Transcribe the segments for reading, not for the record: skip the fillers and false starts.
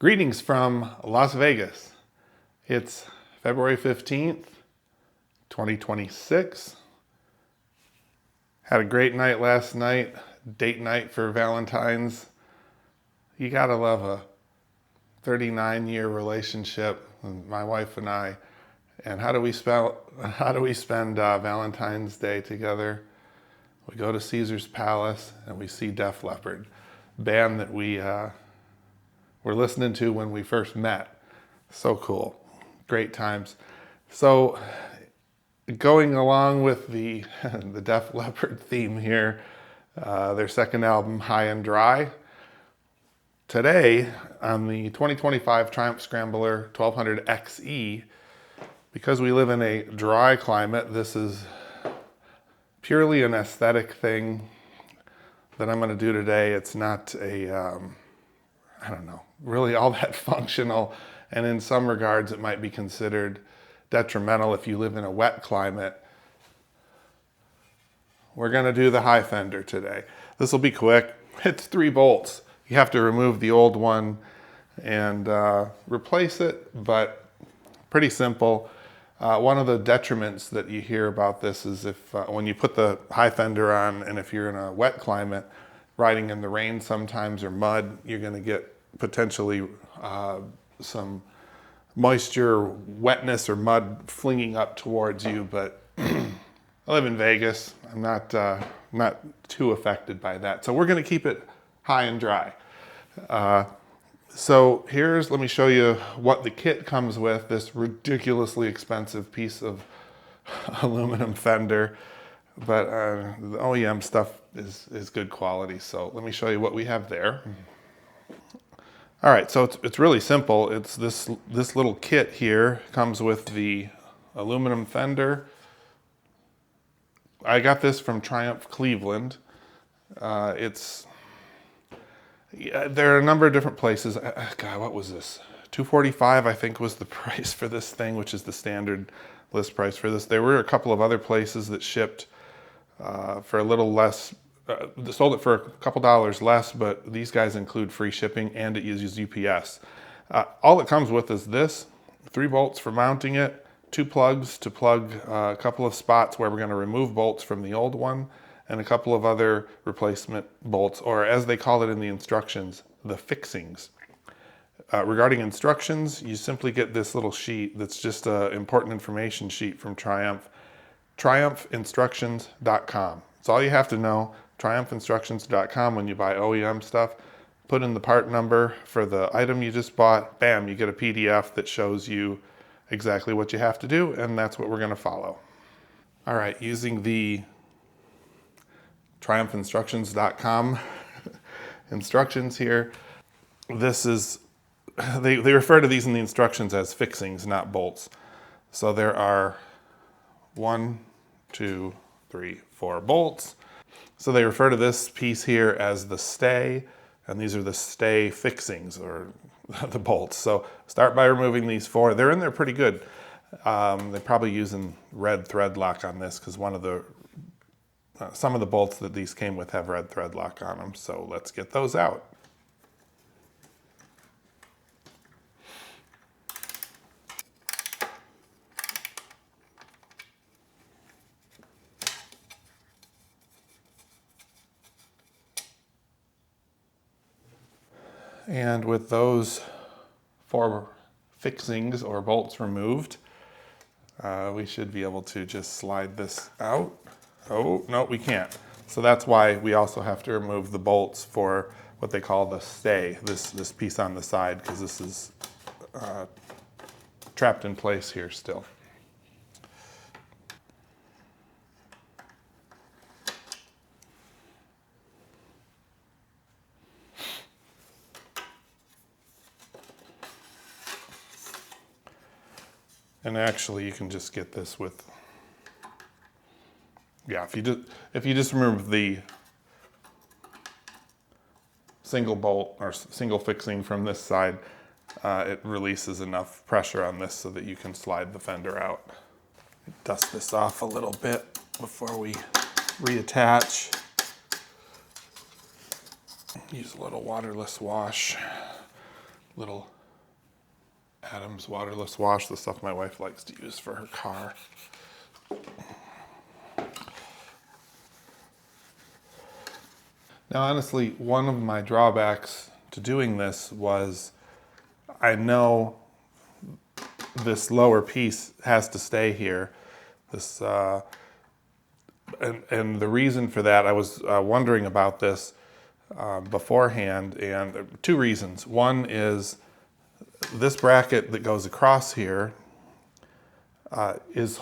Greetings from Las Vegas. It's February 15th, 2026. Had a great night last night, date night for Valentine's. You gotta love a 39-year relationship with my wife and I. And how do we spend Valentine's Day together? We go to Caesar's Palace and we see Def Leppard, band that we were listening to when we first met. So cool, great times. So going along with the the Def Leppard theme here, their second album, High and Dry. Today on the 2025 Triumph Scrambler 1200 XE, because we live in a dry climate, this is purely an aesthetic thing that I'm going to do today. It's not a I don't know, really all that functional, and in some regards it might be considered detrimental if you live in a wet climate. We're going to do the High Fender today. This will be quick. It's 3 bolts. You have to remove the old one and replace it, but pretty simple. One of the detriments that you hear about this is if when you put the High Fender on, and if you're in a wet climate, riding in the rain sometimes or mud, you're going to get potentially some moisture, wetness, or mud flinging up towards you. But I live in Vegas. I'm not too affected by that. So we're going to keep it high and dry. So let me show you what the kit comes with. This ridiculously expensive piece of aluminum Fender, but the OEM stuff is good quality. So let me show you what we have there. All right, so it's really simple. It's this little kit here comes with the aluminum Fender. I got this from Triumph Cleveland. There are a number of different places. God, what was this? $245, I think, was the price for this thing, which is the standard list price for this. There were a couple of other places that shipped for a little less. Sold it for a couple dollars less, but these guys include free shipping and it uses UPS. All it comes with is this: 3 bolts for mounting it, 2 plugs to plug a couple of spots where we're going to remove bolts from the old one, and a couple of other replacement bolts, or as they call it in the instructions, the fixings. Regarding instructions, you simply get this little sheet that's just an important information sheet from Triumph. TriumphInstructions.com. It's all you have to know. TriumphInstructions.com. When you buy OEM stuff, put in the part number for the item you just bought. Bam, you get a PDF that shows you exactly what you have to do, and that's what we're going to follow. All right, using the TriumphInstructions.com instructions here. This is, they refer to these in the instructions as fixings, not bolts. So there are 1, 2, 3, 4 bolts. So they refer to this piece here as the stay, and these are the stay fixings, or the bolts. So start by removing these 4. They're in there pretty good. They're probably using red thread lock on this because some of the bolts that these came with have red thread lock on them. So let's get those out. And with those 4 fixings or bolts removed, we should be able to just slide this out. Oh, no, we can't. So that's why we also have to remove the bolts for what they call the stay, this piece on the side, because this is trapped in place here still. And actually, you can just get this with, yeah, if you just remove the single bolt or single fixing from this side, it releases enough pressure on this so that you can slide the fender out. Dust this off a little bit before we reattach. Use a little waterless wash, little Adam's waterless wash, the stuff my wife likes to use for her car. Now, honestly, one of my drawbacks to doing this was I know this lower piece has to stay here. This and the reason for that, I was wondering about this beforehand, and two reasons. One is this bracket that goes across here is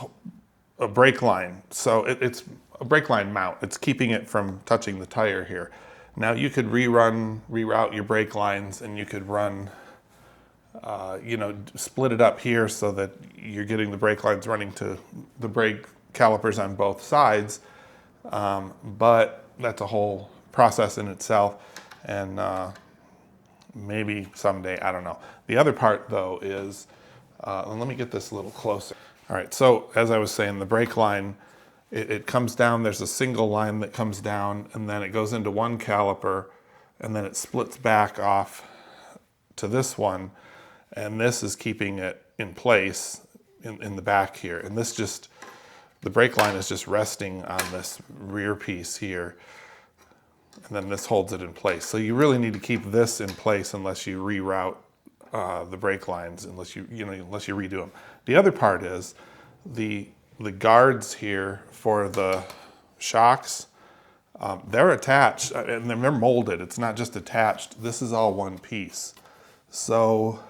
a brake line. So it's a brake line mount. It's keeping it from touching the tire here. Now you could reroute your brake lines, and you could run, split it up here so that you're getting the brake lines running to the brake calipers on both sides. But that's a whole process in itself, and maybe someday, I don't know. The other part though is, let me get this a little closer. All right, so as I was saying, the brake line, it comes down, there's a single line that comes down, and then it goes into one caliper, and then it splits back off to this one, and this is keeping it in place in the back here. And this just, the brake line is just resting on this rear piece here, and then this holds it in place. So you really need to keep this in place unless you reroute the brake lines, unless you redo them. The other part is the guards here for the shocks. They're attached, and they're molded. It's not just attached. This is all one piece. So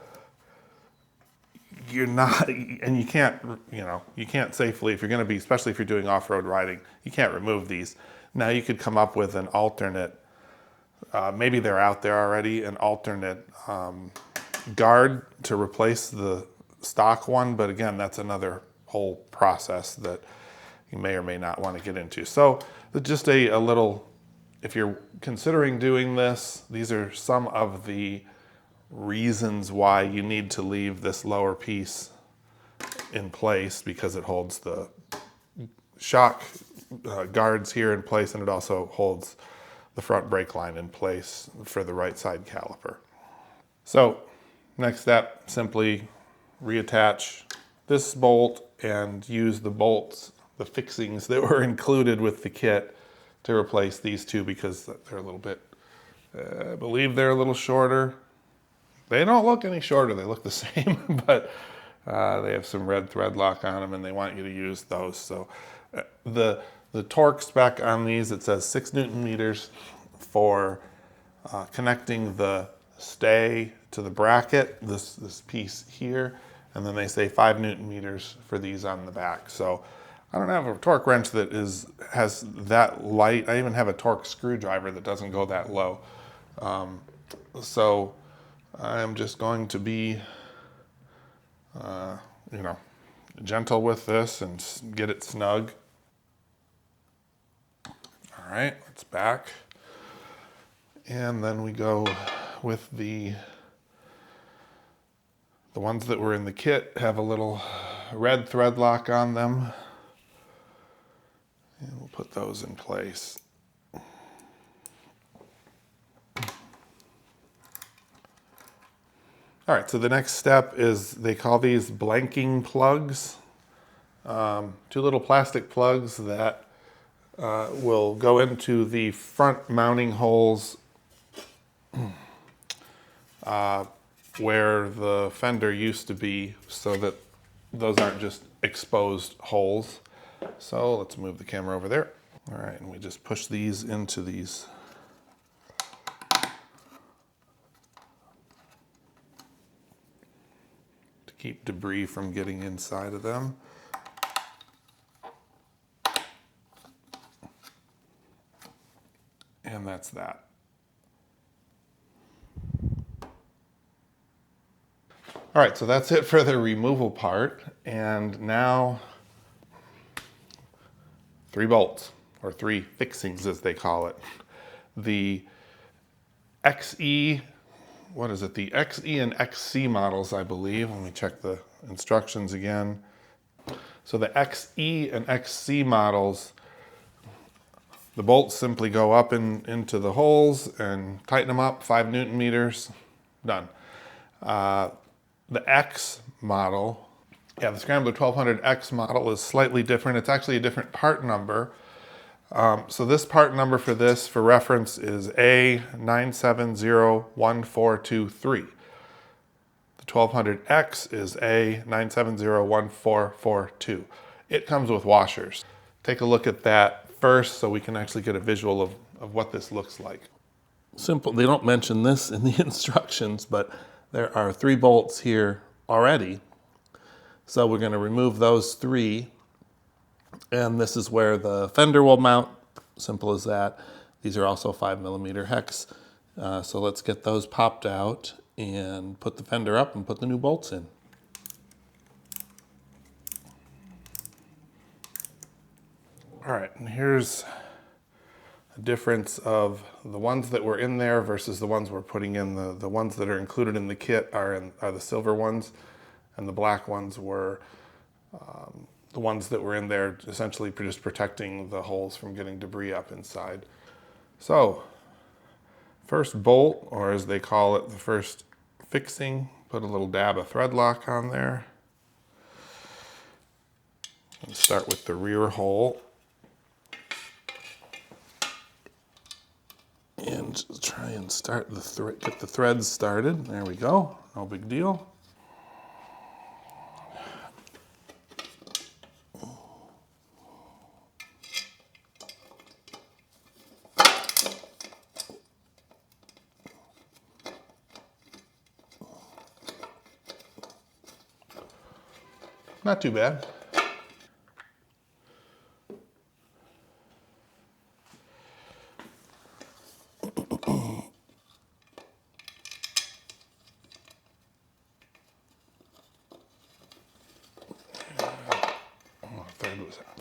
you're not, and you can't safely, if you're going to be, especially if you're doing off-road riding, you can't remove these. Now you could come up with an alternate, maybe they're out there already, an alternate guard to replace the stock one, but again, that's another whole process that you may or may not want to get into. So just a little, if you're considering doing this, these are some of the reasons why you need to leave this lower piece in place, because it holds the shock guards here in place, and it also holds the front brake line in place for the right side caliper. So next step, simply reattach this bolt and use the bolts, the fixings that were included with the kit, to replace these two, because they're a little bit, I believe they're a little shorter. They don't look any shorter, they look the same, but they have some red thread lock on them, and they want you to use those. So the torque spec on these, it says 6 Newton meters for connecting the stay to the bracket, this piece here, and then they say 5 Newton meters for these on the back. So I don't have a torque wrench that has that light. I even have a torque screwdriver that doesn't go that low. So I'm just going to be, gentle with this and get it snug. All right, it's back. And then we go with the ones that were in the kit have a little red thread lock on them. And we'll put those in place. All right, so the next step is, they call these blanking plugs. 2 little plastic plugs that will go into the front mounting holes where the fender used to be, so that those aren't just exposed holes. So let's move the camera over there. All right, and we just push these into these to keep debris from getting inside of them. And that's that. All right, so that's it for the removal part. And now 3 bolts, or 3 fixings as they call it. The XE, what is it? The XE and XC models, I believe. Let me check the instructions again. So the XE and XC models, the bolts simply go up into the holes and tighten them up, 5 Newton meters, done. The X model, yeah, the Scrambler 1200X model is slightly different. It's actually a different part number. So this part number for this, for reference, is A9701423. The 1200X is A9701442. It comes with washers. Take a look at that first so we can actually get a visual of what this looks like. Simple, they don't mention this in the instructions, but there are 3 bolts here already. So we're going to remove those 3, and this is where the fender will mount. Simple as that. These are also 5mm hex. So let's get those popped out and put the fender up and put the new bolts in. All right, and here's a difference of the ones that were in there versus the ones we're putting in. The ones that are included in the kit are the silver ones, and the black ones were the ones that were in there, essentially just protecting the holes from getting debris up inside. So, first bolt, or as they call it, the first fixing, put a little dab of thread lock on there. And start with the rear hole. And try and start get the threads started. There we go, no big deal. Not too bad.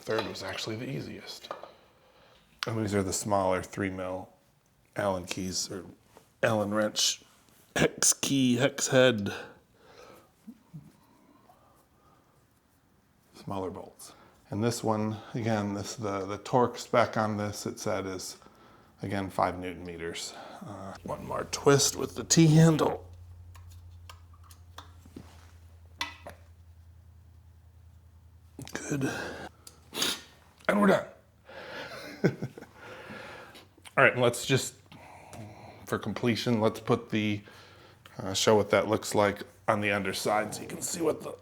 Third was actually the easiest. And these are the smaller 3mm Allen keys, or Allen wrench hex key, hex head. Smaller bolts. And this one, again, the torque spec on this, it said, is, again, 5 Newton meters. One more twist with the T-handle. Good. And we're done. All right, let's just, for completion, let's put the, show what that looks like on the underside, so you can see what the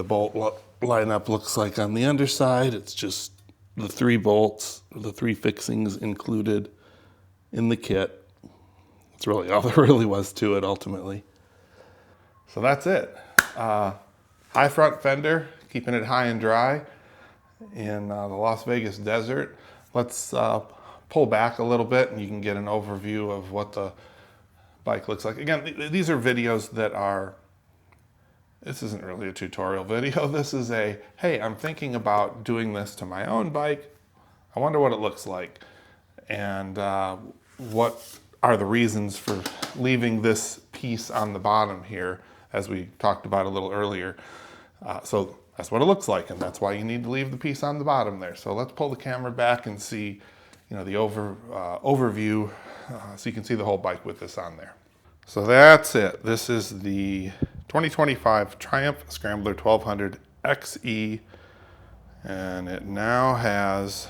bolt lineup looks like on the underside. It's just the 3 bolts, the 3 fixings included in the kit. That's really all there really was to it ultimately. So that's it. High front fender, keeping it high and dry in the Las Vegas desert. Let's pull back a little bit and you can get an overview of what the bike looks like. Again, these are videos that are, this isn't really a tutorial video. This is a, hey, I'm thinking about doing this to my own bike. I wonder what it looks like. And what are the reasons for leaving this piece on the bottom here, as we talked about a little earlier. So that's what it looks like, and that's why you need to leave the piece on the bottom there. So let's pull the camera back and see, the overview, so you can see the whole bike with this on there. So that's it. This is the 2025 Triumph Scrambler 1200 XE, and it now has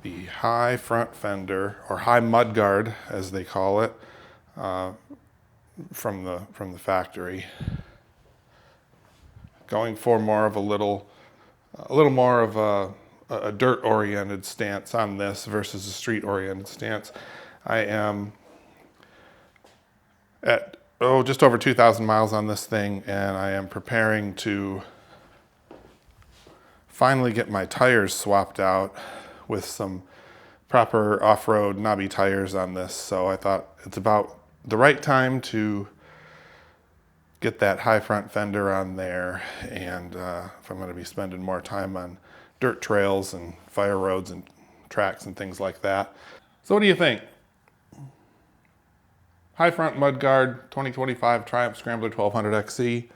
the high front fender, or high mudguard as they call it, from the factory. Going for more of a little more of a dirt-oriented stance on this versus a street-oriented stance. I am at just over 2,000 miles on this thing, and I am preparing to finally get my tires swapped out with some proper off-road knobby tires on this. So I thought it's about the right time to get that high front fender on there, and if I'm going to be spending more time on dirt trails and fire roads and tracks and things like that. So what do you think? High front mudguard 2025 Triumph Scrambler 1200 XE.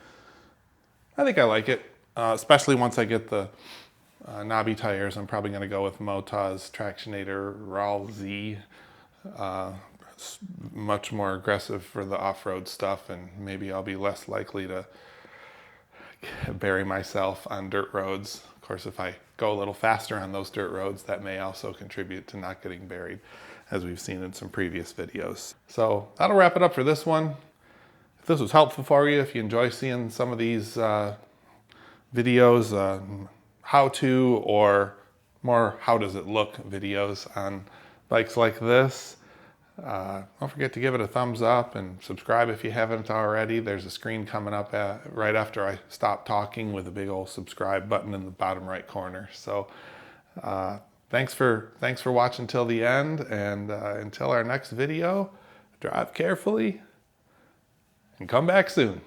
I think I like it, especially once I get the knobby tires. I'm probably going to go with Motoz Tractionator RAL Z. much more aggressive for the off-road stuff, and maybe I'll be less likely to bury myself on dirt roads. Of course, if I go a little faster on those dirt roads, that may also contribute to not getting buried, as we've seen in some previous videos. So that'll wrap it up for this one. If this was helpful for you, if you enjoy seeing some of these videos, how-to or more how does it look videos on bikes like this, don't forget to give it a thumbs up and subscribe if you haven't already. There's a screen coming up right after I stop talking with a big old subscribe button in the bottom right corner. So thanks for watching till the end, and until our next video, drive carefully and come back soon.